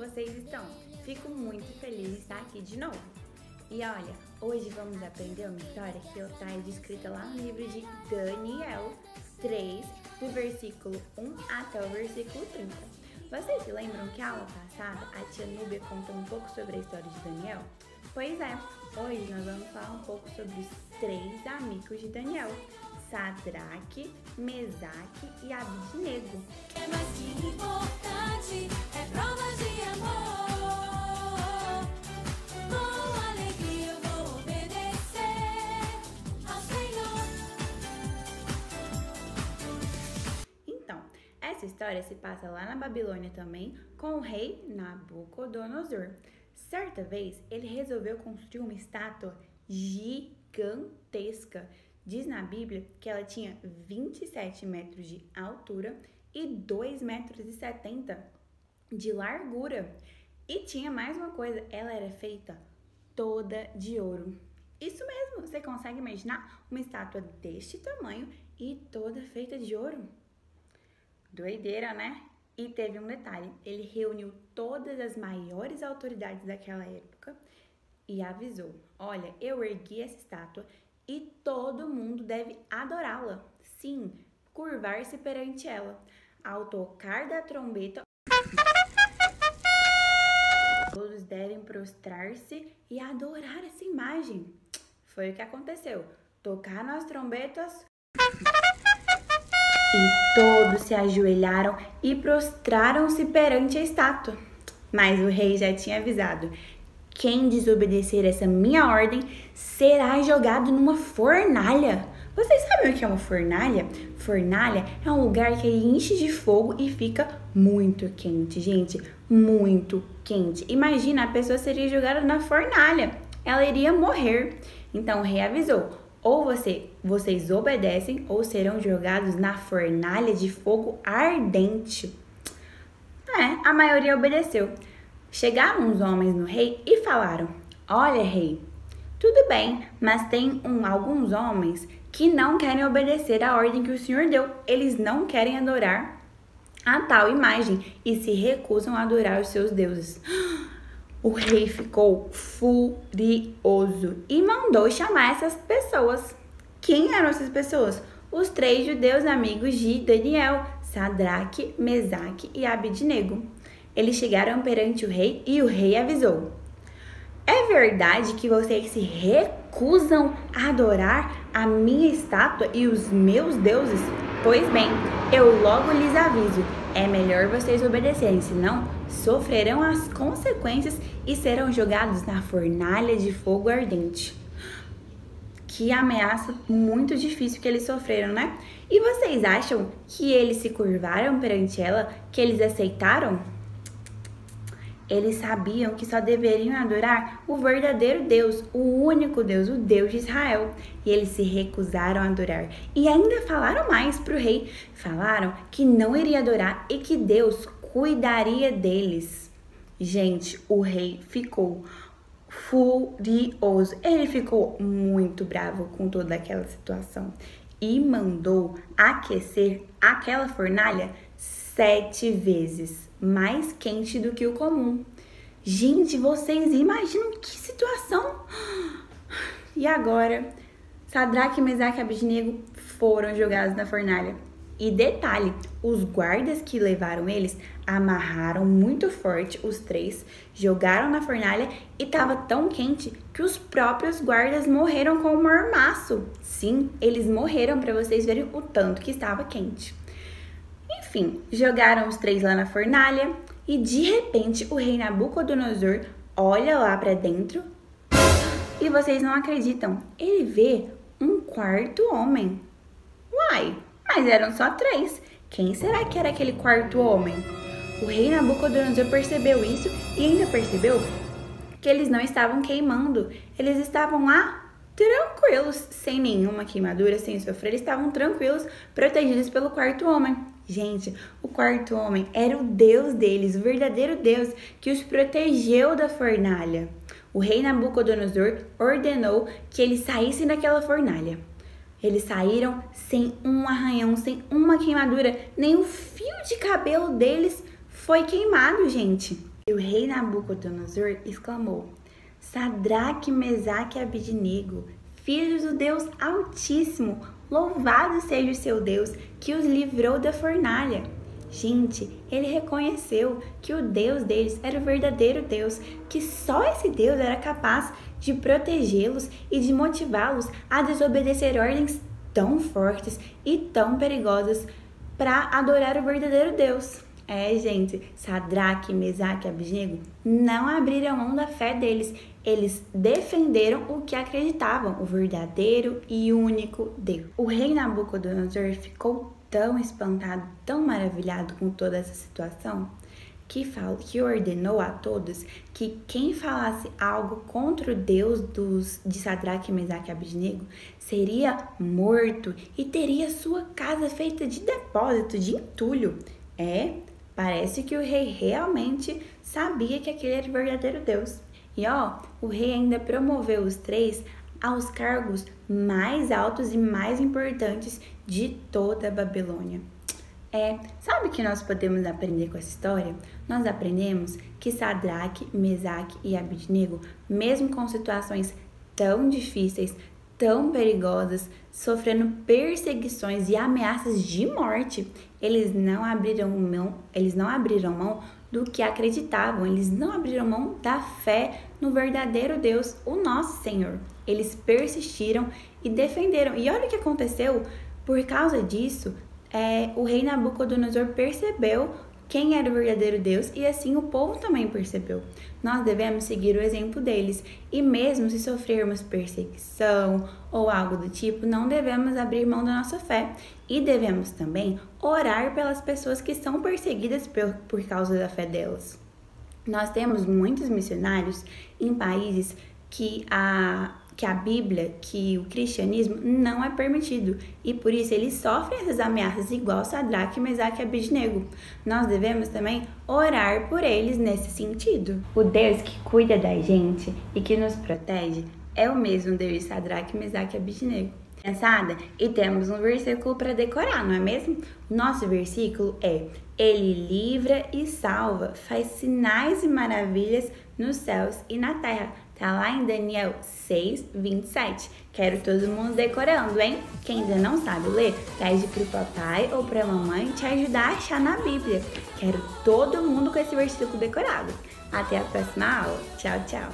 vocês estão? Fico muito feliz de estar aqui de novo. E olha, hoje vamos aprender uma história que está descrita lá no livro de Daniel 3, do versículo 1 até o versículo 30. Vocês se lembram que a aula passada a tia Núbia contou um pouco sobre a história de Daniel? Pois é, hoje nós vamos falar um pouco sobre os 3 amigos de Daniel: Sadraque, Mesaque e Abidnego. É mais que importante, é prova de amor. Com alegria eu vou obedecer ao Senhor. Então, essa história se passa lá na Babilônia também, com o rei Nabucodonosor. Certa vez, ele resolveu construir uma estátua gigantesca. Diz na Bíblia que ela tinha 27 metros de altura e 2,70 metros de largura. E tinha mais uma coisa, ela era feita toda de ouro. Isso mesmo, você consegue imaginar uma estátua deste tamanho e toda feita de ouro? Doideira, né? E teve um detalhe, ele reuniu todas as maiores autoridades daquela época e avisou: olha, eu ergui essa estátua e todo mundo deve adorá-la. Sim, curvar-se perante ela. Ao tocar da trombeta, todos devem prostrar-se e adorar essa imagem. Foi o que aconteceu. Tocaram as trombetas e todos se ajoelharam e prostraram-se perante a estátua. Mas o rei já tinha avisado: quem desobedecer essa minha ordem será jogado numa fornalha. Vocês sabem o que é uma fornalha? Fornalha é um lugar que enche de fogo e fica muito quente, gente, muito quente. Imagina, a pessoa seria jogada na fornalha, ela iria morrer. Então o rei avisou: ou vocês obedecem ou serão jogados na fornalha de fogo ardente. A maioria obedeceu. Chegaram uns homens no rei e falaram: olha, rei, tudo bem, mas tem alguns homens que não querem obedecer à ordem que o senhor deu. Eles não querem adorar a tal imagem e se recusam a adorar os seus deuses. O rei ficou furioso e mandou chamar essas pessoas. Quem eram essas pessoas? Os 3 judeus amigos de Daniel: Sadraque, Mesaque e Abidnego. Eles chegaram perante o rei e o rei avisou: é verdade que vocês se recusam a adorar a minha estátua e os meus deuses? Pois bem, eu logo lhes aviso, é melhor vocês obedecerem, senão sofrerão as consequências e serão jogados na fornalha de fogo ardente. Que ameaça muito difícil que eles sofreram, né? E vocês acham que eles se curvaram perante ela, que eles aceitaram? Eles sabiam que só deveriam adorar o verdadeiro Deus, o único Deus, o Deus de Israel. E eles se recusaram a adorar. E ainda falaram mais para o rei. Falaram que não iria adorar e que Deus cuidaria deles. Gente, o rei ficou furioso. Ele ficou muito bravo com toda aquela situação. E mandou aquecer aquela fornalha 7 vezes mais quente do que o comum. Gente, vocês imaginam que situação? E agora, Sadraque, Mesaque e Abidnego foram jogados na fornalha. E detalhe, os guardas que levaram eles amarraram muito forte os 3, jogaram na fornalha e estava tão quente que os próprios guardas morreram com um mormaço. Sim, eles morreram, para vocês verem o tanto que estava quente. Enfim, jogaram os 3 lá na fornalha e de repente o rei Nabucodonosor olha lá para dentro e vocês não acreditam, ele vê um 4º homem. Uai, mas eram só 3. Quem será que era aquele 4º homem? O rei Nabucodonosor percebeu isso e ainda percebeu que eles não estavam queimando. Eles estavam lá tranquilos, sem nenhuma queimadura, sem sofrer. Eles estavam tranquilos, protegidos pelo 4º homem. Gente, o 4º homem era o Deus deles, o verdadeiro Deus que os protegeu da fornalha. O rei Nabucodonosor ordenou que eles saíssem daquela fornalha. Eles saíram sem um arranhão, sem uma queimadura, nem o fio de cabelo deles foi queimado, gente. E o rei Nabucodonosor exclamou: Sadraque, Mesaque e Abednego, filhos do Deus Altíssimo, louvado seja o seu Deus que os livrou da fornalha. Gente, ele reconheceu que o Deus deles era o verdadeiro Deus, que só esse Deus era capaz de protegê-los e de motivá-los a desobedecer ordens tão fortes e tão perigosas para adorar o verdadeiro Deus. Gente, Sadraque, Mesaque e Abednego não abriram mão da fé deles. Eles defenderam o que acreditavam, o verdadeiro e único Deus. O rei Nabucodonosor ficou tão espantado, tão maravilhado com toda essa situação, que ordenou a todos que quem falasse algo contra o Deus de Sadraque, Mesaque e Abednego seria morto e teria sua casa feita de depósito, de entulho. Parece que o rei realmente sabia que aquele era o verdadeiro Deus. E o rei ainda promoveu os três aos cargos mais altos e mais importantes de toda a Babilônia. Sabe o que nós podemos aprender com essa história? Nós aprendemos que Sadraque, Mesaque e Abednego, mesmo com situações tão difíceis, tão perigosas, sofrendo perseguições e ameaças de morte, eles não abriram mão do que acreditavam, eles não abriram mão da fé no verdadeiro Deus, o nosso Senhor. Eles persistiram e defenderam. E olha o que aconteceu. Por causa disso, o rei Nabucodonosor percebeu quem era o verdadeiro Deus e assim o povo também percebeu. Nós devemos seguir o exemplo deles e mesmo se sofrermos perseguição ou algo do tipo, não devemos abrir mão da nossa fé e devemos também orar pelas pessoas que são perseguidas por causa da fé delas. Nós temos muitos missionários em países que a Bíblia, que o cristianismo não é permitido e por isso eles sofrem essas ameaças igual Sadraque, Mesaque e Abednego. Nós devemos também orar por eles nesse sentido. O Deus que cuida da gente e que nos protege é o mesmo Deus de Sadraque, Mesaque e Abednego. Pensada? E temos um versículo para decorar, não é mesmo? O nosso versículo é: Ele livra e salva, faz sinais e maravilhas nos céus e na terra. Tá lá em Daniel 6:27. Quero todo mundo decorando, hein? Quem ainda não sabe ler, pede pro papai ou pra mamãe te ajudar a achar na Bíblia. Quero todo mundo com esse versículo decorado. Até a próxima aula. Tchau, tchau.